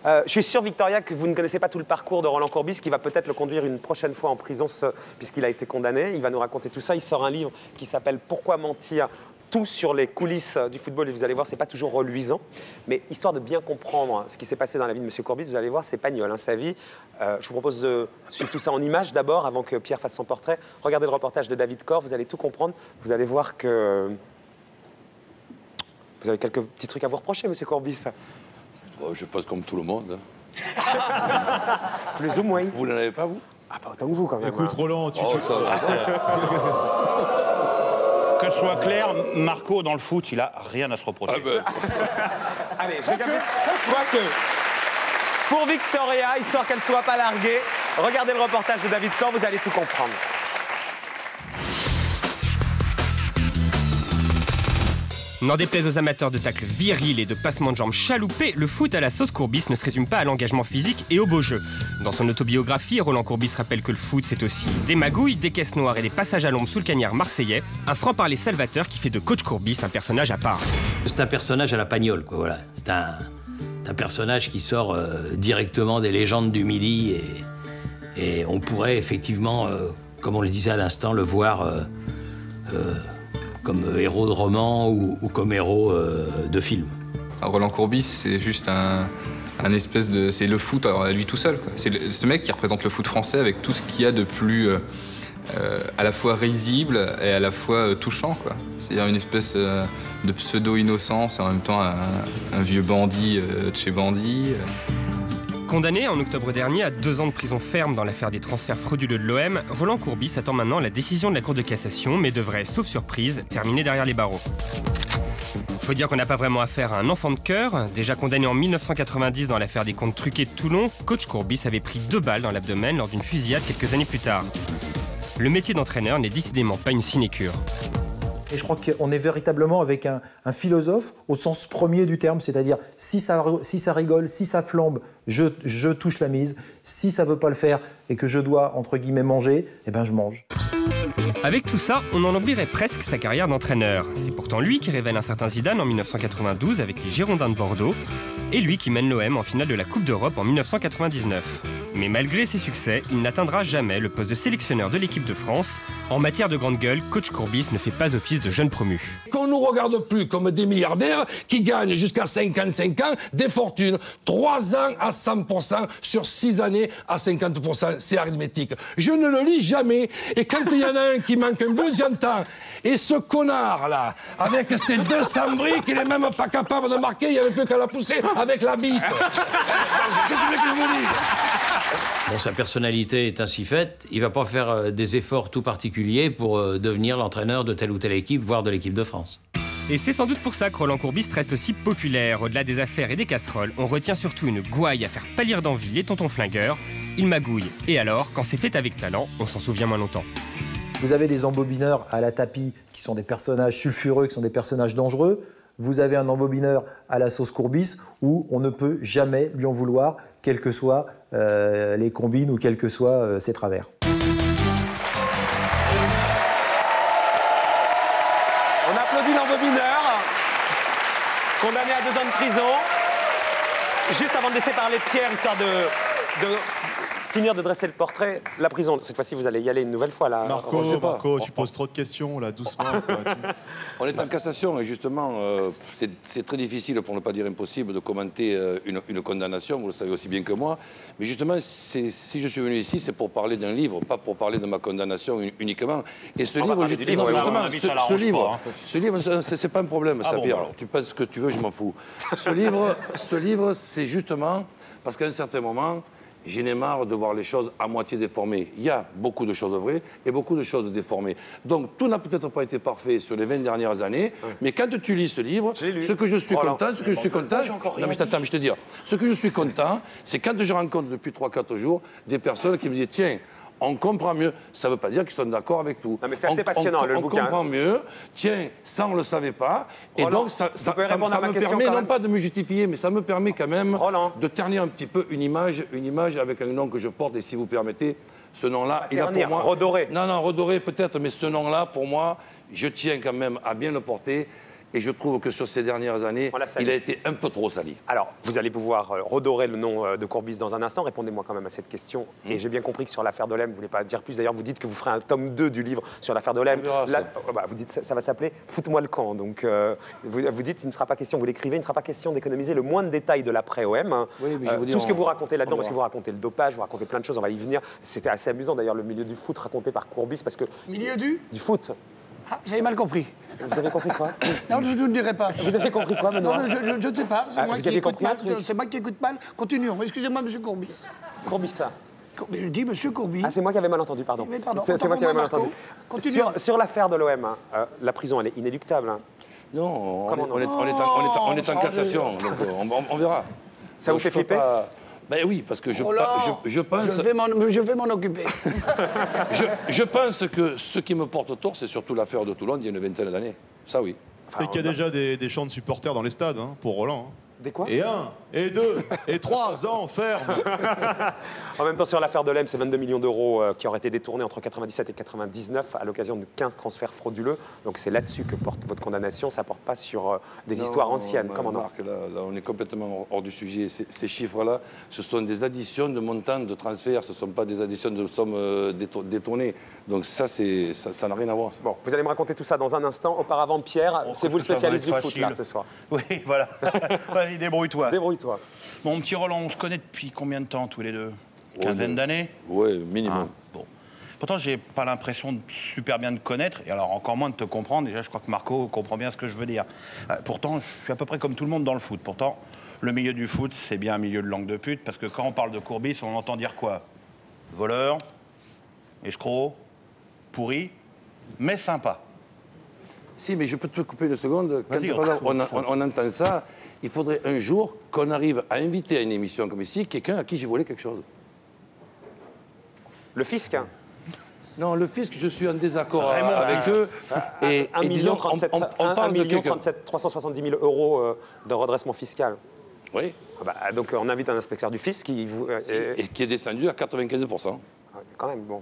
Je suis sûr, Victoria, que vous ne connaissez pas tout le parcours de Roland Courbis, qui va peut-être le conduire une prochaine fois en prison, puisqu'il a été condamné. Il va nous raconter tout ça. Il sort un livre qui s'appelle « Pourquoi mentir ?» Tout sur les coulisses du football. Et vous allez voir, c'est pas toujours reluisant. Mais histoire de bien comprendre ce qui s'est passé dans la vie de M. Courbis, vous allez voir, c'est pagnol, hein, sa vie. Je vous propose de suivre tout ça en images d'abord, avant que Pierre fasse son portrait. Regardez le reportage de David Corr, vous allez tout comprendre. Vous allez voir que... Vous avez quelques petits trucs à vous reprocher, M. Courbis. Bon, je pense comme tout le monde. Plus ou moins. Vous n'en avez pas, vous? Ah, pas autant que vous, quand même. Écoute, Roland, Ça va. Que ce soit clair, Marco, dans le foot, il a rien à se reprocher. Allez, je vais quoique. Pour Victoria, histoire qu'elle ne soit pas larguée, regardez le reportage de David Corr, vous allez tout comprendre. N'en déplaise aux amateurs de tacles virils et de passements de jambes chaloupés, le foot à la sauce Courbis ne se résume pas à l'engagement physique et au beau jeu. Dans son autobiographie, Roland Courbis rappelle que le foot, c'est aussi des magouilles, des caisses noires et des passages à l'ombre sous le cagnard marseillais. Un franc-parler salvateur qui fait de Coach Courbis un personnage à part. C'est un personnage à la Pagnol, quoi, voilà. C'est un personnage qui sort directement des légendes du Midi et on pourrait effectivement, comme on le disait à l'instant, le voir comme héros de roman ou comme héros de film. Roland Courbis, c'est juste un espèce de... C'est le foot à lui tout seul, quoi. C'est ce mec qui représente le foot français avec tout ce qu'il y a de plus à la fois risible et à la fois touchant, quoi. C'est-à-dire une espèce de pseudo-innocence et en même temps un vieux bandit de chez bandit. Condamné en octobre dernier à 2 ans de prison ferme dans l'affaire des transferts frauduleux de l'OM, Roland Courbis attend maintenant la décision de la Cour de cassation, mais devrait, sauf surprise, terminer derrière les barreaux. Faut dire qu'on n'a pas vraiment affaire à un enfant de cœur. Déjà condamné en 1990 dans l'affaire des comptes truqués de Toulon, Coach Courbis avait pris 2 balles dans l'abdomen lors d'une fusillade quelques années plus tard. Le métier d'entraîneur n'est décidément pas une sinécure. Et je crois qu'on est véritablement avec un philosophe au sens premier du terme, c'est-à-dire si ça rigole, si ça flambe, je touche la mise. Si ça ne veut pas le faire et que je dois, entre guillemets, manger, eh ben je mange. Avec tout ça, on en oublierait presque sa carrière d'entraîneur. C'est pourtant lui qui révèle un certain Zidane en 1992 avec les Girondins de Bordeaux et lui qui mène l'OM en finale de la Coupe d'Europe en 1999. Mais malgré ses succès, il n'atteindra jamais le poste de sélectionneur de l'équipe de France. En matière de grande gueule, Coach Courbis ne fait pas office de jeune promu. Qu'on ne nous regarde plus comme des milliardaires qui gagnent jusqu'à 55 ans des fortunes. 3 ans à 100% sur 6 années à 50%, c'est arithmétique. Je ne le lis jamais. Et quand il y en a un qui manque un but, j'entends. Et ce connard-là, avec ses 200 briques, il est même pas capable de marquer, il n'y avait plus qu'à la pousser avec la bite. Qu'est-ce que je vous dis ? Bon, sa personnalité est ainsi faite, il ne va pas faire des efforts tout particuliers pour devenir l'entraîneur de telle ou telle équipe, voire de l'équipe de France. Et c'est sans doute pour ça que Roland Courbis reste aussi populaire. Au-delà des affaires et des casseroles, on retient surtout une gouaille à faire pâlir d'envie les tontons flingueurs. Il magouille. Et alors, quand c'est fait avec talent, on s'en souvient moins longtemps. Vous avez des embobineurs à la tapis qui sont des personnages sulfureux, qui sont des personnages dangereux. Vous avez un embobineur à la sauce Courbis où on ne peut jamais lui en vouloir, quelles que soient les combines ou quels que soient ses travers. On applaudit l'embobineur, condamné à 2 ans de prison. Juste avant de laisser parler Pierre, histoire de finir de dresser le portrait, la prison, cette fois-ci, vous allez y aller une nouvelle fois, là. Marco, tu poses trop de questions, là, doucement. On est en cassation et justement, c'est très difficile, pour ne pas dire impossible, de commenter une condamnation, vous le savez aussi bien que moi. Mais justement, si je suis venu ici, c'est pour parler d'un livre, pas pour parler de ma condamnation uniquement. Et ce livre, c'est pas un problème, ça, Pierre. Alors, tu penses ce que tu veux, je m'en fous. Ce livre, c'est justement parce qu'à un certain moment, j'en ai marre de voir les choses à moitié déformées. Il y a beaucoup de choses vraies et beaucoup de choses déformées. Donc, tout n'a peut-être pas été parfait sur les 20 dernières années, mais quand tu lis ce livre, ce que je suis content, ce que je suis content... Non, mais attends, je te dis. Ce que je suis content, c'est quand je rencontre depuis 3-4 jours des personnes qui me disent « Tiens, on comprend mieux. » Ça ne veut pas dire qu'ils sont d'accord avec tout. Non, mais c'est assez passionnant, le bouquin. On comprend mieux. Tiens, ça, on ne le savait pas. Et donc, ça me permet, non pas de me justifier, mais ça me permet quand même de ternir un petit peu une image avec un nom que je porte. Et si vous permettez, ce nom-là, il a pour moi... Redorer. Non, redorer peut-être, mais ce nom-là, pour moi, je tiens quand même à bien le porter. Et je trouve que sur ces dernières années, il a été un peu trop sali. Alors, vous allez pouvoir redorer le nom de Courbis dans un instant. Répondez-moi quand même à cette question. Et j'ai bien compris que sur l'affaire Dolem, vous ne voulez pas dire plus. D'ailleurs, vous dites que vous ferez un tome 2 du livre sur l'affaire Dolem. Vous dites ça va s'appeler « Foute-moi le camp ». Donc, vous dites qu'il ne sera pas question, vous l'écrivez, il ne sera pas question d'économiser le moindre détail de l'après-OM. Hein. Oui, mais je vous dis, tout ce que vous racontez là-dedans, parce que vous racontez le dopage, vous racontez plein de choses, on va y venir. C'était assez amusant d'ailleurs, le milieu du foot raconté par Courbis, parce que... Milieu du foot. Ah, j'avais mal compris. Vous avez compris quoi? Non, je ne le dirai pas. Vous avez compris quoi, Benoît? Non, je ne sais pas. C'est moi qui écoute mal. C'est moi qui écoute mal. Continuons. Excusez-moi, monsieur Courbis. Courbis, ça. Je dis monsieur Courbis. Ah, c'est moi qui avais mal entendu, pardon. Mais pardon. C'est moi qui avais mal entendu. Continuons. Sur l'affaire de l'OM, hein, la prison, elle est inéluctable. Hein. Non, on est en cassation, donc on verra. Ça vous fait flipper? Ben oui, parce que je pense... Je vais m'en occuper. je pense que ce qui me porte tort, c'est surtout l'affaire de Toulon il y a une vingtaine d'années. Ça, oui. C'est qu'il y a déjà des chants de supporters dans les stades, hein, pour Roland. Hein. Des quoi? Et 1, et 2, et 3 ans ferme. En même temps, sur l'affaire de l'EM, c'est 22 millions d'euros qui auraient été détournés entre 97 et 99 à l'occasion de 15 transferts frauduleux. Donc c'est là-dessus que porte votre condamnation. Ça ne porte pas sur des histoires anciennes. Comment non? Marc, là, on est complètement hors du sujet. Ces chiffres-là, ce sont des additions de montants de transferts. Ce ne sont pas des additions de sommes détournées. Donc ça n'a rien à voir. Bon, vous allez me raconter tout ça dans un instant. Auparavant, Pierre, c'est vous le spécialiste du foot là, ce soir. Oui, voilà. Vas-y, débrouille-toi. Débrouille-toi. Mon petit Roland, on se connaît depuis combien de temps tous les deux? Quinzaine d'années? Oui, minimum. Bon. Pourtant, j'ai pas l'impression de super bien te connaître, et alors encore moins de te comprendre. Déjà, je crois que Marco comprend bien ce que je veux dire. Pourtant, je suis à peu près comme tout le monde dans le foot. Pourtant, le milieu du foot, c'est bien un milieu de langue de pute, parce que quand on parle de Courbis, on entend dire quoi? Voleur, escroc, pourri, mais sympa. Si, mais je peux te couper une seconde. Quand on entend ça, il faudrait un jour qu'on arrive à inviter à une émission comme ici quelqu'un à qui j'ai volé quelque chose. Le fisc, hein? Non, le fisc, je suis en désaccord avec eux. Et 1 million 370 000 euros de redressement fiscal. Oui. Donc on invite un inspecteur du fisc qui vous... et qui est descendu à 95%. Quand même, bon.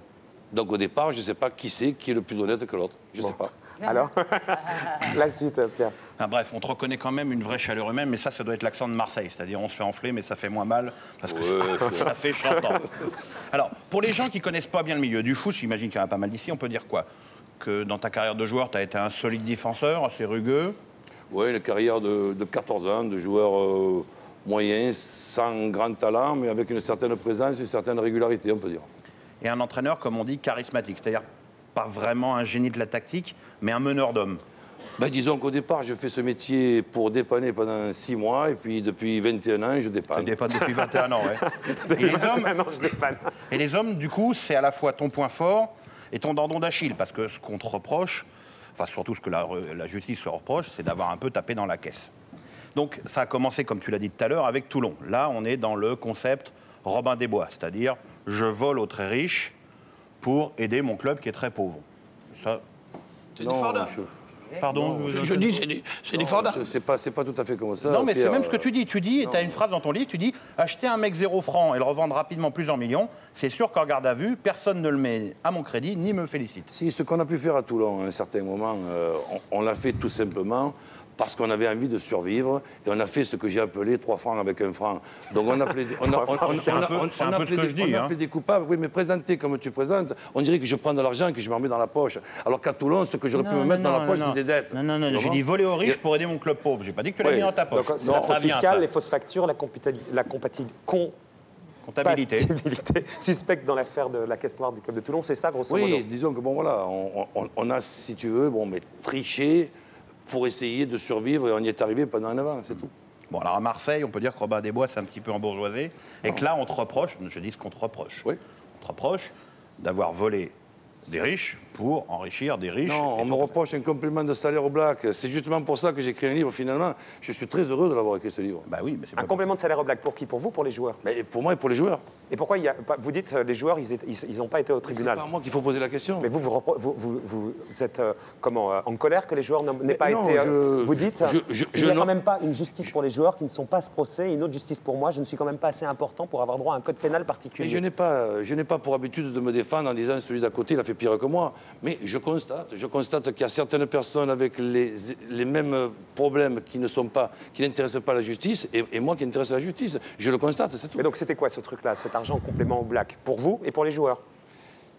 Donc au départ, je ne sais pas qui est le plus honnête que l'autre. Je ne sais pas. Alors, la suite, Pierre. Bref, on te reconnaît quand même une vraie chaleur humaine, mais ça doit être l'accent de Marseille. C'est-à-dire, on se fait enfler, mais ça fait moins mal, parce que ça fait chantant. Alors, pour les gens qui ne connaissent pas bien le milieu du foot, j'imagine qu'il y en a pas mal d'ici, on peut dire quoi? Que dans ta carrière de joueur, tu as été un solide défenseur, assez rugueux? Oui, une carrière de 14 ans, de joueur moyen, sans grand talent, mais avec une certaine présence, une certaine régularité, on peut dire. Et un entraîneur, comme on dit, charismatique, c'est-à-dire pas vraiment un génie de la tactique, mais un meneur d'hommes. Disons qu'au départ, je fais ce métier pour dépanner pendant 6 mois, et puis depuis 21 ans, je dépanne. Tu dépannes depuis 21 ans, oui. Et les hommes, du coup, c'est à la fois ton point fort et ton tendon d'Achille, parce que ce qu'on te reproche, enfin surtout ce que la justice se reproche, c'est d'avoir un peu tapé dans la caisse. Donc ça a commencé, comme tu l'as dit tout à l'heure, avec Toulon. Là, on est dans le concept Robin des Bois, c'est-à-dire je vole aux très riches pour aider mon club qui est très pauvre. Ça, c'est des forts. Pardon, je dis, c'est des forts. C'est pas tout à fait comme ça. Non, mais c'est même ce que tu dis. Tu dis, tu as une phrase dans ton livre, tu dis acheter un mec 0 francs et le revendre rapidement plusieurs millions, c'est sûr qu'en garde à vue, personne ne le met à mon crédit ni me félicite. Si, ce qu'on a pu faire à Toulon à un certain moment, on l'a fait tout simplement parce qu'on avait envie de survivre, et on a fait ce que j'ai appelé 3 francs avec 1 franc. Donc on appelait des coupables. Oui, mais présenté comme tu présentes, on dirait que je prends de l'argent et que je me remets dans la poche. Alors qu'à Toulon, ce que j'aurais pu me mettre dans la poche, c'est des dettes. Non, j'ai dit voler aux riches pour aider mon club pauvre. J'ai pas dit que tu l'as mis dans ta poche. Donc c'est la fraude fiscale, les fausses factures, la comptabilité suspecte dans l'affaire de la caisse noire du club de Toulon. C'est ça, grosso modo? Oui, disons que bon, voilà, on a, si tu veux, mais triché pour essayer de survivre, et on y est arrivé pendant 9 ans, c'est tout. Bon, alors à Marseille, on peut dire que Robin des Bois, c'est un petit peu embourgeoisé, et que là, on te reproche, je dis ce qu'on te reproche, oui. On te reproche d'avoir volé des riches pour enrichir des riches. Non, on me reproche un complément de salaire au black. C'est justement pour ça que j'ai écrit un livre, finalement. Je suis très heureux de l'avoir écrit, ce livre. Bah oui, mais c'est un complément de salaire au black pour qui? Pour vous, pour les joueurs? Mais pour moi et pour les joueurs. Et pourquoi vous dites les joueurs, ils n'ont pas été au tribunal? C'est pas à moi qu'il faut poser la question. Mais vous êtes en colère que les joueurs n'aient pas été... Vous dites, il n'y a quand même pas une justice pour les joueurs qui ne sont pas à ce procès, et une autre justice pour moi, je ne suis quand même pas assez important pour avoir droit à un code pénal particulier. Mais je n'ai pas pour habitude de me défendre en disant celui d'à côté, il a fait fait pire que moi. Mais je constate qu'il y a certaines personnes avec les mêmes problèmes qui n'intéressent pas la justice, et moi qui intéresse la justice. Je le constate, c'est tout. Mais donc c'était quoi ce truc-là, cet argent en complément au black, pour vous et pour les joueurs?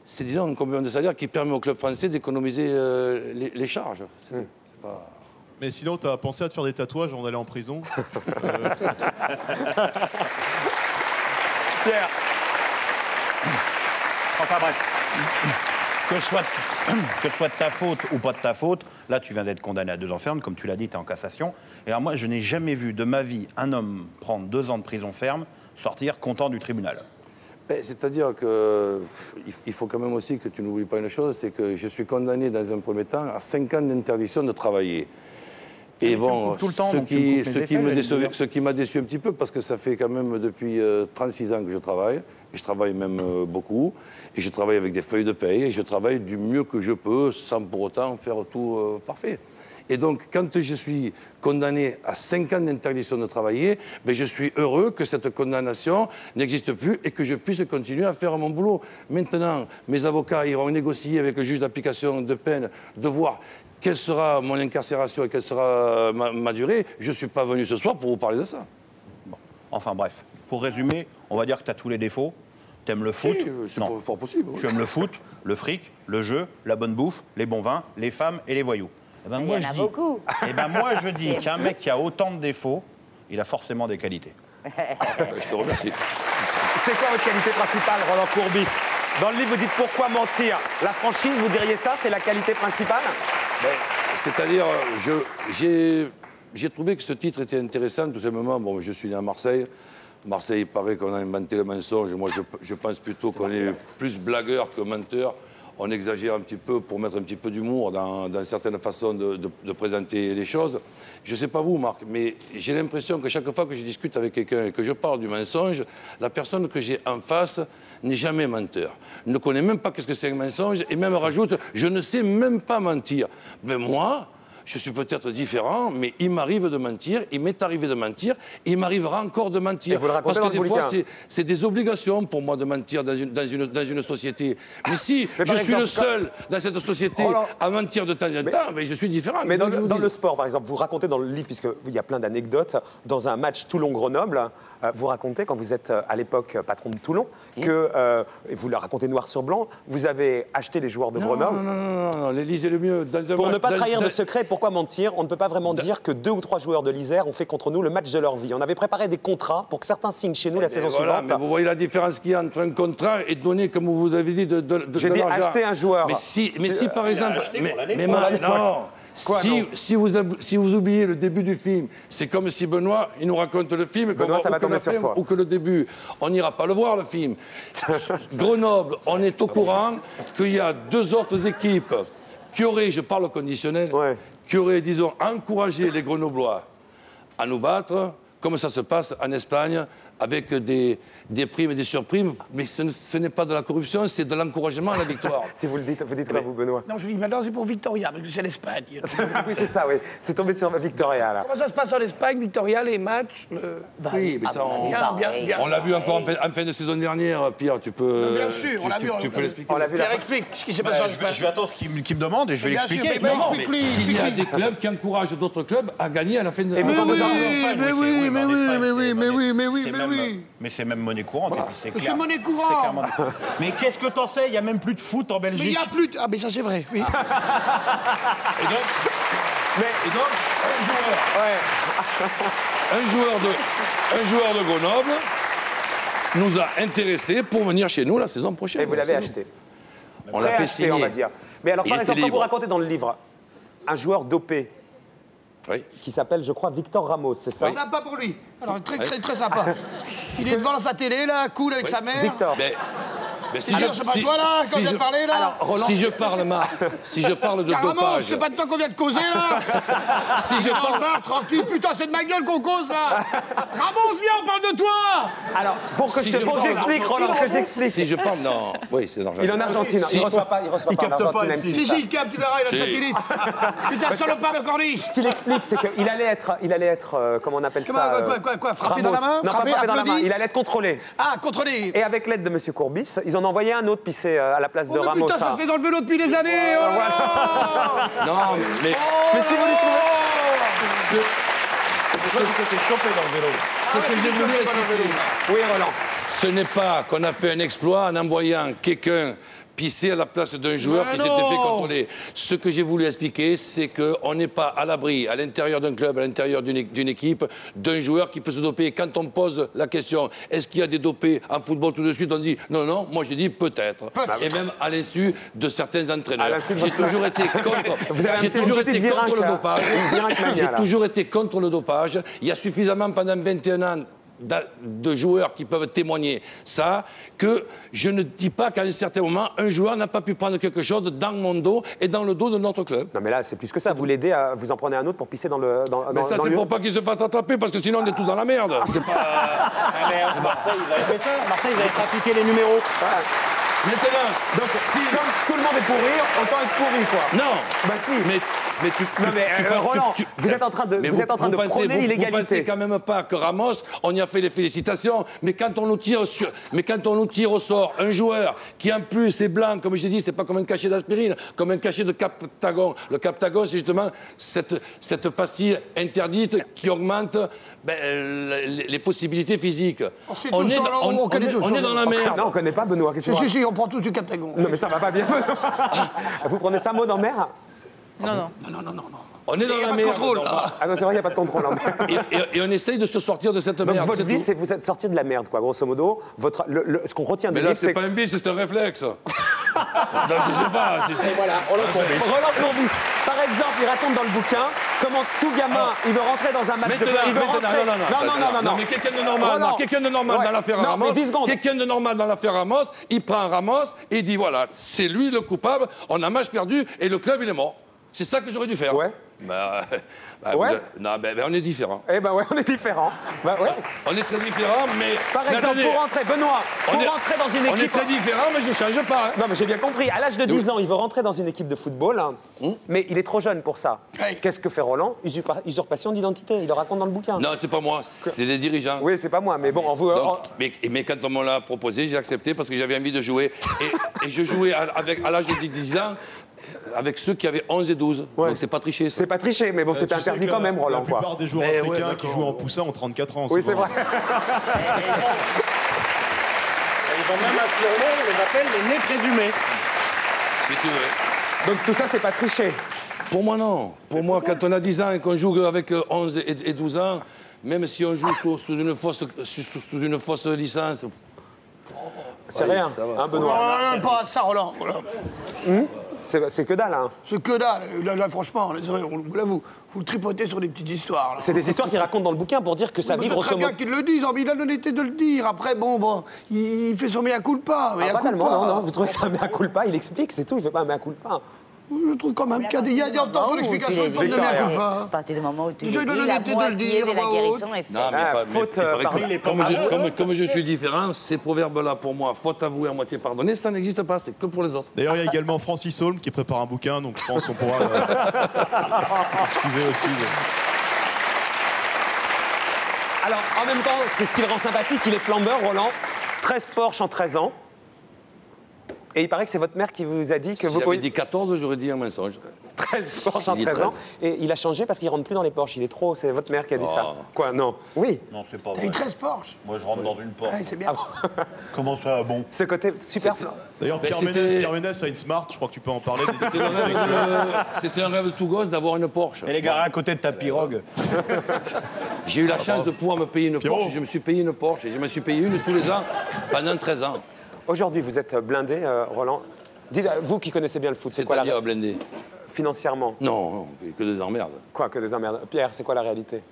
C'est, disons, un complément de salaire qui permet au club français d'économiser les charges. C'est pas... Mais sinon, t'as pensé à te faire des tatouages avant d'aller en prison? Pierre. Enfin bref, que ce soit de ta faute ou pas de ta faute, là tu viens d'être condamné à 2 ans ferme, comme tu l'as dit, tu es en cassation. Et alors moi, je n'ai jamais vu de ma vie un homme prendre 2 ans de prison ferme, sortir content du tribunal. C'est-à-dire qu'il faut quand même aussi que tu n'oublies pas une chose, c'est que je suis condamné dans un premier temps à 5 ans d'interdiction de travailler. Et bon, tout le temps, ce qui m'a déçu un petit peu, parce que ça fait quand même depuis 36 ans que je travaille, et je travaille même beaucoup, et je travaille avec des feuilles de paye, et je travaille du mieux que je peux, sans pour autant faire tout parfait. Et donc, quand je suis condamné à 5 ans d'interdiction de travailler, ben je suis heureux que cette condamnation n'existe plus et que je puisse continuer à faire mon boulot. Maintenant, mes avocats iront négocier avec le juge d'application de peine, de voir quelle sera mon incarcération et quelle sera ma durée. Je ne suis pas venu ce soir pour vous parler de ça. Bon. Enfin bref, pour résumer, on va dire que tu as tous les défauts. T'aimes le foot? C'est fort possible. Oui. Tu aimes le foot, le fric, le jeu, la bonne bouffe, les bons vins, les femmes et les voyous. Eh ben, moi, je dis qu'un mec qui a autant de défauts, il a forcément des qualités. Je te remercie. C'est quoi votre qualité principale, Roland Courbis? Dans le livre, vous dites pourquoi mentir? La franchise, vous diriez ça, c'est la qualité principale? C'est-à-dire, j'ai trouvé que ce titre était intéressant, tout simplement. Bon, je suis né à Marseille. Marseille, il paraît qu'on a inventé le mensonge. Moi, je pense plutôt qu'on est plus blagueur que menteur. On exagère un petit peu pour mettre un petit peu d'humour dans certaines façons de présenter les choses. Je ne sais pas vous, Marc, mais j'ai l'impression que chaque fois que je discute avec quelqu'un et que je parle du mensonge, la personne que j'ai en face n'est jamais menteur. Ne connaît même pas ce que c'est un mensonge et même rajoute « je ne sais même pas mentir ». Mais moi, je suis peut-être différent, mais il m'arrive de mentir, il m'est arrivé de mentir, et il m'arrivera encore de mentir. Parce que des fois, c'est des obligations pour moi de mentir dans une société. Mais si je suis le seul dans cette société à mentir de temps en temps, mais je suis différent. Mais dans le sport, par exemple, vous racontez dans le livre, puisqu'il y a plein d'anecdotes, dans un match Toulon-Grenoble, vous racontez, quand vous êtes à l'époque patron de Toulon, que, vous le racontez noir sur blanc, vous avez acheté les joueurs de Grenoble. Non, lisez-le mieux. Pour ne pas trahir de secret, pourquoi mentir? On ne peut pas vraiment dire que 2 ou 3 joueurs de l'Isère ont fait contre nous le match de leur vie. On avait préparé des contrats pour que certains signent chez nous la saison suivante. Mais vous voyez la différence qu'il y a entre un contrat et donner, comme vous avez dit, de J'ai dit acheter un joueur. Mais si par exemple... Si vous oubliez le début du film, c'est comme si Benoît, il nous raconte le film, ou que le début. On n'ira pas le voir, le film. Grenoble, on est au courant qu'il y a 2 autres équipes qui auraient, je parle au conditionnel, qui auraient, disons, encouragé les Grenoblois à nous battre, comme ça se passe en Espagne, avec des primes et des surprimes. Mais ce n'est pas de la corruption, c'est de l'encouragement à la victoire. Si vous le dites, vous dites quoi, vous, Benoît? Non, je dis maintenant c'est pour Victoria, parce que c'est l'Espagne. Oui, c'est ça, oui. C'est tombé sur Victoria, là. Comment ça se passe en Espagne, Victoria, les matchs Oui, mais ça, on l'a vu encore en fin de saison dernière, Pierre, tu peux... Bien sûr, on l'a vu. Tu peux l'expliquer. Pierre, explique ce qui s'est passé en Espagne. Je vais attendre qu'il me demande et je vais l'expliquer. Il y a des clubs qui encouragent d'autres clubs à gagner à la fin de Mais c'est même monnaie courante. C'est monnaie courante. Mais qu'est-ce que t'en sais? Il n'y a même plus de foot en Belgique. Mais il n'y a plus de... Ah, mais ça, c'est vrai, oui. Un joueur de Grenoble nous a intéressés pour venir chez nous la saison prochaine. Et vous l'avez acheté? On l'a fait signer, on va dire. Mais alors, par exemple, quand vous racontez dans le livre un joueur dopé, qui s'appelle, je crois, Victor Ramos, c'est ça? Sympa pour lui. Alors, très sympa. Il est devant sa télé, là, cool avec sa mère. Victor. C'est pas toi, là, quand vous avez parlé, là? Si je parle, Marc, si je parle de dopage... Ramos, c'est pas de temps qu'on vient de causer, là. Si je parle... bar, tranquille, putain, c'est de ma gueule qu'on cause, là. Ramos, viens, on parle de toi. Alors, pour que j'explique, Roland, que j'explique. Si je parle... Non, oui, c'est d'Argentine. Il est en Argentine, il reçoit pas capte pas. Si, il capte, tu verras, il a le satellite. Putain, salopard de corniche. Ce qu'il explique, c'est qu'il allait être, comment on appelle ça? Quoi, frappé dans la main? Non, pas frappé dans la main, il allait être contrôlé. Ah, contrôlé. Et avec l'aide de M. Courbis, ils en en envoyer un autre pisser à la place de mais Ramos. putain, ça se fait dans le vélo depuis des années. Oh Non, mais Mais si vous les trouvez... Pourquoi tu t'es chopé dans le vélo? Ce que j'ai voulu expliquer, Oui, Roland. ce n'est pas qu'on a fait un exploit en envoyant quelqu'un pisser à la place d'un joueur qui s'était fait contrôler. Ce que j'ai voulu expliquer, c'est qu'on n'est pas à l'abri, à l'intérieur d'un club, à l'intérieur d'une équipe, d'un joueur qui peut se doper. Quand on pose la question, est-ce qu'il y a des dopés en football, tout de suite, on dit non, non. Moi, j'ai dit peut-être. Et même à l'insu de certains entraîneurs. J'ai toujours été contre. J'ai toujours été contre le dopage. J'ai toujours été contre le dopage. Il y a suffisamment pendant 21 ans de joueurs qui peuvent témoigner ça, que je ne dis pas qu'à un certain moment, un joueur n'a pas pu prendre quelque chose dans mon dos et dans le dos de notre club. Non mais là, c'est plus que ça. Vous l'aidez à... Vous en prenez un autre pour pisser dans le... Mais ça, c'est pour pas qu'il se fasse attraper, parce que sinon, on est tous dans la merde. C'est pas... Marseille, ils avaient fait ça. Marseille, ils avaient trafiqué les numéros. Maintenant, donc, si tout le monde est pourri, autant être pourri, quoi. Non. Bah si. Mais Roland, vous êtes en train de, prôner l'illégalité. Vous pensez quand même pas que Ramos, on y a fait les félicitations, mais quand on nous tire au sort un joueur qui en plus est blanc, comme je l'ai dit, c'est pas comme un cachet d'aspirine, comme un cachet de Captagon. Le Captagon, c'est justement cette pastille interdite qui augmente les possibilités physiques. On est dans la merde. Non, on connaît pas Benoît. Si, on prend tous du Captagon. Non mais ça va pas bien. Vous prenez ça mot dans mer? Non. On est dans la merde. Ah non, c'est vrai, il n'y a pas de contrôle. Et on essaye de se sortir de cette merde. Donc votre vie, c'est vous êtes sorti de la merde, quoi, grosso modo. Ce qu'on retient de livre, c'est... Mais là, c'est pas une vie, c'est un réflexe. Non, je sais pas. Et voilà, Roland Courbis. Par exemple, il raconte dans le bouquin comment tout gamin, il veut rentrer dans un match de foot. Non, mais quelqu'un de normal dans l'affaire Ramos. Quelqu'un de normal dans l'affaire Ramos, il prend Ramos et il dit voilà, c'est lui le coupable, on a match perdu et le club, il est mort. C'est ça que j'aurais dû faire. Ouais. Non, on est différents. Eh ben ouais, on est différents. Bah ouais. On est très différents, mais... Par exemple, pour rentrer, Benoît, rentrer dans une équipe... On est très différents, mais je ne change pas. Non, mais j'ai bien compris. À l'âge de 10 ans, il veut rentrer dans une équipe de football, mais il est trop jeune pour ça. Qu'est-ce que fait Roland? Usurpation d'identité. Il le raconte dans le bouquin. Non, c'est pas moi, c'est les dirigeants. Oui, c'est pas moi, mais bon, on vous... Mais quand on me l'a proposé, j'ai accepté parce que j'avais envie de jouer. Et je jouais à l'âge de 10 ans avec ceux qui avaient 11 et 12. Ouais. Donc c'est pas tricher. C'est pas tricher, mais bon, c'est interdit quand même, Roland. La plupart des joueurs africains qui jouent en poussin ont 34 ans. Oui, c'est vrai. Ils ont même un surnom, on les appelle les nez présumés. Si tu veux. Donc tout ça, c'est pas tricher? Pour moi, non. Pour moi, quand on a 10 ans et qu'on joue avec 11 et 12 ans, même si on joue sous une fausse licence... C'est rien, hein, Benoît? Pas ça, Roland. C'est que dalle, hein. C'est que dalle. Là, franchement, là, vous le tripotez sur des petites histoires. C'est des histoires qu'il raconte dans le bouquin pour dire que ça vibre... C'est très bien qu'il le dise, il a l'honnêteté de le dire. Après, bon, il fait son mea culpa. Pas tellement, non. Vous trouvez que c'est un mea culpa? Il explique, c'est tout, il fait pas un mea culpa. Je trouve quand même qu'il y a dans son explication une forme de mea culpa. À partir du moment où tu dis la moitié de la guérison est faite. Non, mais comme je suis différent, ces proverbes-là, pour moi, faute avouée à moitié pardonnée, ça n'existe pas, c'est que pour les autres. D'ailleurs, il y a également Francis Holm qui prépare un bouquin, donc je pense qu'on pourra excuser aussi. Alors, en même temps, c'est ce qui le rend sympathique, il est flambeur, Roland. 13 Porsche en 13 ans. Et il paraît que c'est votre mère qui vous a dit que si vous j'avais dit 14, j'aurais dit un mensonge. 13 Porsche en 13 ans. Et il a changé parce qu'il rentre plus dans les Porsche. Il est trop... C'est votre mère qui a dit ça. Quoi, non? Oui. Non, c'est pas vrai. T'as eu 13 Porsche? Moi, je rentre dans une Porsche. Ouais, c'est bien. Comment ça, bon? Ce côté super flan. D'ailleurs, Pierre Ménès a une Smart, je crois que tu peux en parler. C'était un rêve tout gosse d'avoir une Porsche. Elle est garée à côté de ta pirogue. J'ai eu la chance de pouvoir me payer une Porsche. Je me suis payé une Porsche et je me suis payé une tous les ans pendant 13 ans. Aujourd'hui, vous êtes blindé, Roland. Dites, vous qui connaissez bien le foot, c'est quoi la... blindé? Financièrement? Non, que des emmerdes. Quoi, que des emmerdes? Pierre, c'est quoi la réalité?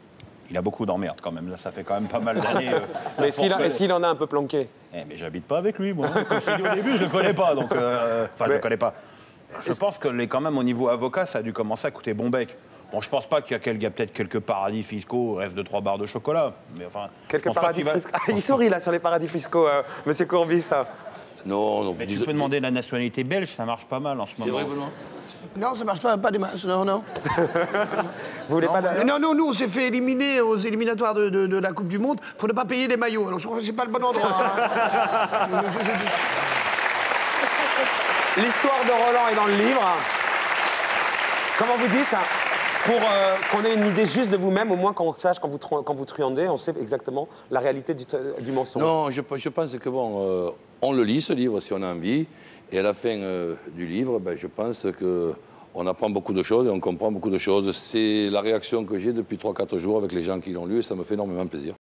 Il a beaucoup d'emmerdes quand même, là, ça fait quand même pas mal d'années. Mais est-ce qu'il en a un peu planqué? Mais j'habite pas avec lui, moi. Comme je l'ai dit au début, je le connais pas, donc... Enfin, je le connais pas. Je pense que quand même, au niveau avocat, ça a dû commencer à coûter bon bec. Bon, je pense pas qu'il y a peut-être quelques paradis fiscaux, rêve de 3 barres de chocolat, mais enfin... Quelques paradis fiscaux? Il sourit, là, sur les paradis fiscaux, monsieur Courbis, ça. Non, mais tu peux demander la nationalité belge, ça marche pas mal en ce moment. C'est vrai, Benoît? Non, ça marche pas des masses, non. Vous voulez pas... Non, nous, on s'est fait éliminer aux éliminatoires de la Coupe du Monde pour ne pas payer les maillots. Alors, je crois que c'est pas le bon endroit. L'histoire de Roland est dans le livre. Comment vous dites? Pour qu'on ait une idée juste de vous-même, au moins qu'on sache quand vous truandez, on sait exactement la réalité du mensonge. Non, je pense que bon, on le lit ce livre si on a envie, et à la fin du livre, ben, je pense qu'on apprend beaucoup de choses et on comprend beaucoup de choses. C'est la réaction que j'ai depuis 3-4 jours avec les gens qui l'ont lu et ça me fait énormément plaisir.